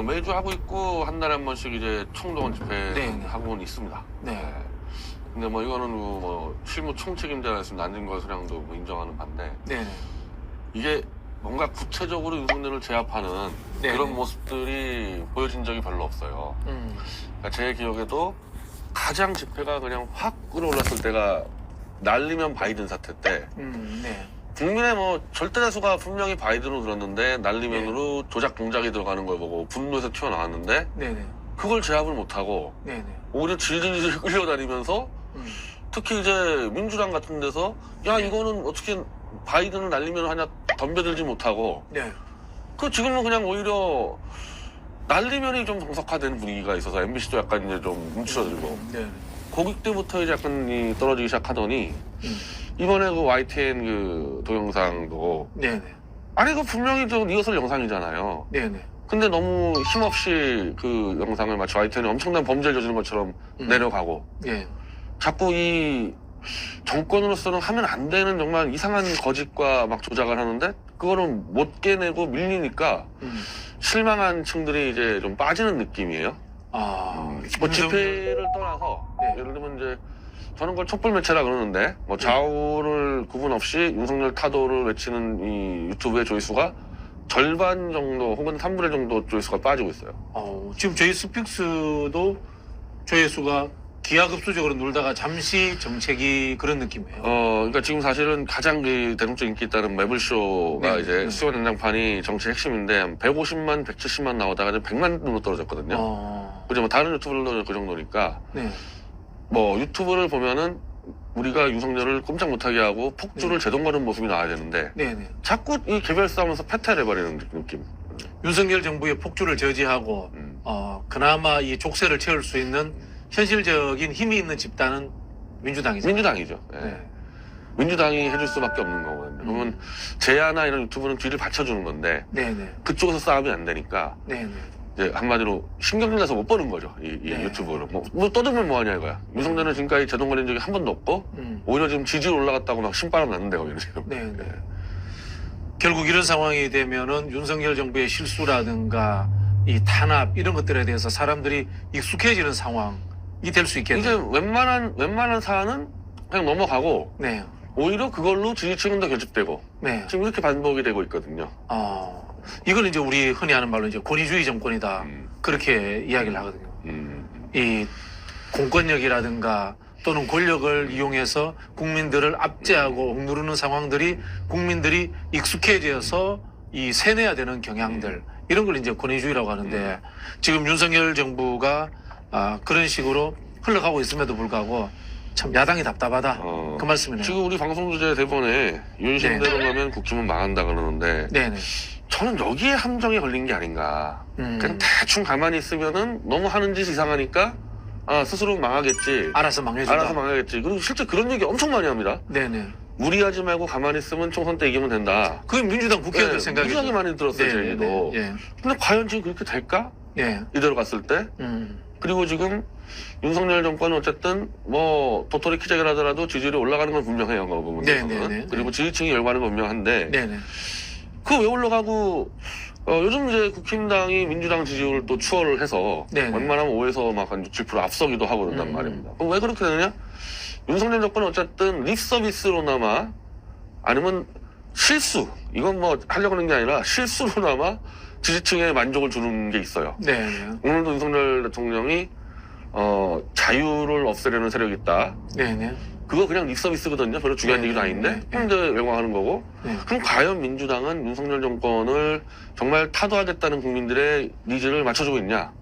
매주 하고 있고 한 달에 한 번씩 이제 총동원 집회 네. 하고는 있습니다. 네. 근데 뭐 이거는 뭐 실무 총책임자였으면 난징과 소량도 뭐 인정하는 바인데 네. 이게 뭔가 구체적으로 윤석열을 제압하는 네. 그런 모습들이 보여진 적이 별로 없어요. 그러니까 제 기억에도 가장 집회가 그냥 확 끌어올랐을 때가 날리면 바이든 사태 때 네. 국민의 뭐 절대 다수가 분명히 바이든으로 들었는데 날리면으로 조작 동작이 들어가는 걸 보고 분노해서 튀어나왔는데 네네. 그걸 제압을 못하고 네네. 오히려 질질 끌려다니면서 특히 이제 민주당 같은 데서 야 이거는 어떻게 바이든을 날리면 하냐 덤벼들지 못하고 네. 그 지금은 그냥 오히려 날리면이 좀 정석화된 분위기가 있어서 MBC도 약간 이제 좀 뭉쳐들고 네. 고객 때부터 이제 약간 떨어지기 시작하더니 이번에 그 YTN 그 동영상도 네네. 아니 그 분명히 좀 리허설 영상이잖아요. 네네. 근데 너무 힘없이 그 영상을 마치 YTN이 엄청난 범죄를 저지른 것처럼 내려가고 예. 자꾸 이 정권으로서는 하면 안 되는 정말 이상한 거짓과 막 조작을 하는데 그거는 못 깨내고 밀리니까 실망한 층들이 이제 좀 빠지는 느낌이에요. 뭐 집회를 떠나서 네. 예를 들면 이제 저는 그걸 촛불 매체라 그러는데 뭐 좌우를 구분 없이 윤석열 타도를 외치는 이 유튜브의 조회수가 절반 정도 혹은 3분의 1 정도 조회수가 빠지고 있어요. 지금 저희 스픽스도 조회수가 기하급수적으로 놀다가 잠시 정체기 그런 느낌이에요. 그러니까 지금 사실은 가장 그 대중적 인기 있다는 매블쇼가 네, 이제 네. 수요 연장판이 정치 핵심인데 한 150만, 170만 나오다가 이제 100만으로 떨어졌거든요. 그죠? 뭐 다른 유튜브들도 그 정도니까 네. 뭐 유튜브를 보면은 우리가 윤석열을 꼼짝 못하게 하고 폭주를 제동거는 모습이 나와야 되는데 네네. 자꾸 이 개별 싸움에서 패퇴해버리는 느낌. 윤석열 정부의 폭주를 저지하고 그나마 이 족쇄를 채울 수 있는 현실적인 힘이 있는 집단은 민주당이죠. 민주당이죠. 예. 네. 민주당이 해줄 수밖에 없는 거거든요. 그러면 제야나 이런 유튜브는 뒤를 받쳐주는 건데 네네. 그쪽에서 싸움이 안 되니까 네네. 이제 한마디로 신경질 나서 못 보는 거죠. 이 네. 유튜브를. 뭐 떠들면 뭐하냐 이거야. 윤석열은 지금까지 제동거린 적이 한 번도 없고 오히려 지금 지지율 올라갔다고 막 신바람 났는데 거기는 지금. 네네. 결국 이런 상황이 되면은 윤석열 정부의 실수라든가 이 탄압 이런 것들에 대해서 사람들이 익숙해지는 상황이 될 수 이제 있겠네요. 웬만한 사안은 그냥 넘어가고 네. 오히려 그걸로 지지층은 더 결집되고 네. 지금 이렇게 반복이 되고 있거든요. 이걸 이제 우리 흔히 하는 말로 이제 권위주의 정권이다. 그렇게 이야기를 하거든요. 이 공권력이라든가 또는 권력을 이용해서 국민들을 압제하고 억누르는 상황들이 국민들이 익숙해져서 이 세뇌야 되는 경향들 이런 걸 이제 권위주의라고 하는데 지금 윤석열 정부가 그런 식으로 흘러가고 있음에도 불구하고 참 야당이 답답하다 그 말씀이네요. 지금 우리 방송 주제 대본에 윤심대로 가면 국힘은 망한다 그러는데 네네. 저는 여기에 함정이 걸린 게 아닌가. 그냥 대충 가만히 있으면은 너무 하는 짓이 이상하니까 스스로 망하겠지. 알아서 망해준다. 알아서 망하겠지. 그리고 실제 그런 얘기 엄청 많이 합니다. 네네. 무리하지 말고 가만히 있으면 총선 때 이기면 된다. 그게 민주당 국회의원들 생각이죠. 무지하게 많이 들었어요, 제 얘기도. 예. 근데 과연 지금 그렇게 될까? 예. 이대로 갔을 때? 그리고 지금 윤석열 정권은 어쨌든 뭐 도토리 키재기를 하더라도 지지율이 올라가는 건 분명해요. 그거 보면. 네네네. 그리고 지지층이 열받는 건 분명한데 네네. 그거 왜 올라가고 요즘 이제 국힘당이 민주당 지지율을 또 추월을 해서 네네. 웬만하면 5에서 막 한 6, 7% 앞서기도 하고 그런단 말입니다. 그럼 왜 그렇게 되느냐? 윤석열 정권은 어쨌든 립 서비스로나마 아니면 실수 이건 뭐 하려고 하는 게 아니라 실수로나마 지지층에 만족을 주는 게 있어요. 네. 오늘도 윤석열 대통령이 자유를 없애려는 세력이 있다. 네네. 그거 그냥 립 서비스거든요. 별로 중요한 네, 얘기도 아닌데 네. 근데 외광하는 거고. 네. 그럼 과연 민주당은 윤석열 정권을 정말 타도하겠다는 국민들의 니즈를 맞춰주고 있냐?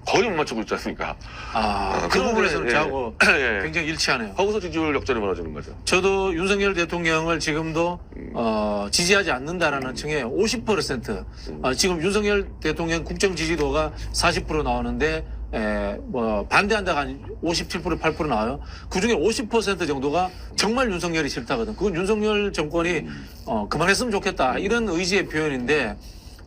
거의 못 맞추고 있지 않습니까? 그 그런데, 부분에서는 예. 저하고 예. 굉장히 일치하네요. 거기서 지지율 역전이 벌어지는 거죠. 저도 윤석열 대통령을 지금도 지지하지 않는다라는 층의 50%. 지금 윤석열 대통령 국정 지지도가 40% 나오는데 뭐 반대한다가 한 57%, 8% 나와요. 그중에 50% 정도가 정말 윤석열이 싫다거든. 그건 윤석열 정권이 그만했으면 좋겠다 이런 의지의 표현인데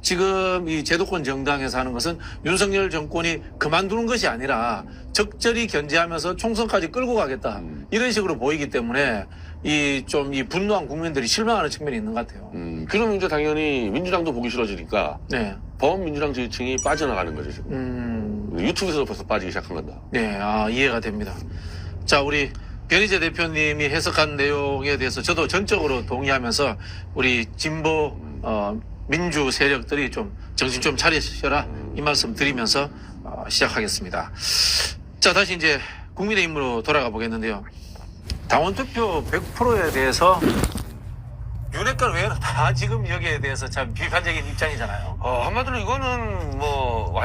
지금 이 제도권 정당에서 하는 것은 윤석열 정권이 그만두는 것이 아니라 적절히 견제하면서 총선까지 끌고 가겠다 이런 식으로 보이기 때문에 이 분노한 국민들이 실망하는 측면이 있는 것 같아요. 그럼 이제 당연히 민주당도 보기 싫어지니까 네. 범민주당 지지층이 빠져나가는 거죠, 지금. 유튜브에서 벌써 빠지기 시작한 건다. 네, 이해가 됩니다. 자, 우리 변희재 대표님이 해석한 내용에 대해서 저도 전적으로 동의하면서 우리 진보 민주 세력들이 좀 정신 좀 차리셔라 이 말씀 드리면서 시작하겠습니다. 자, 다시 이제 국민의힘으로 돌아가 보겠는데요. 당원 투표 100%에 대해서 윤핵관 외에는 다 지금 여기에 대해서 참 비판적인 입장이잖아요. 한마디로 이거는 뭐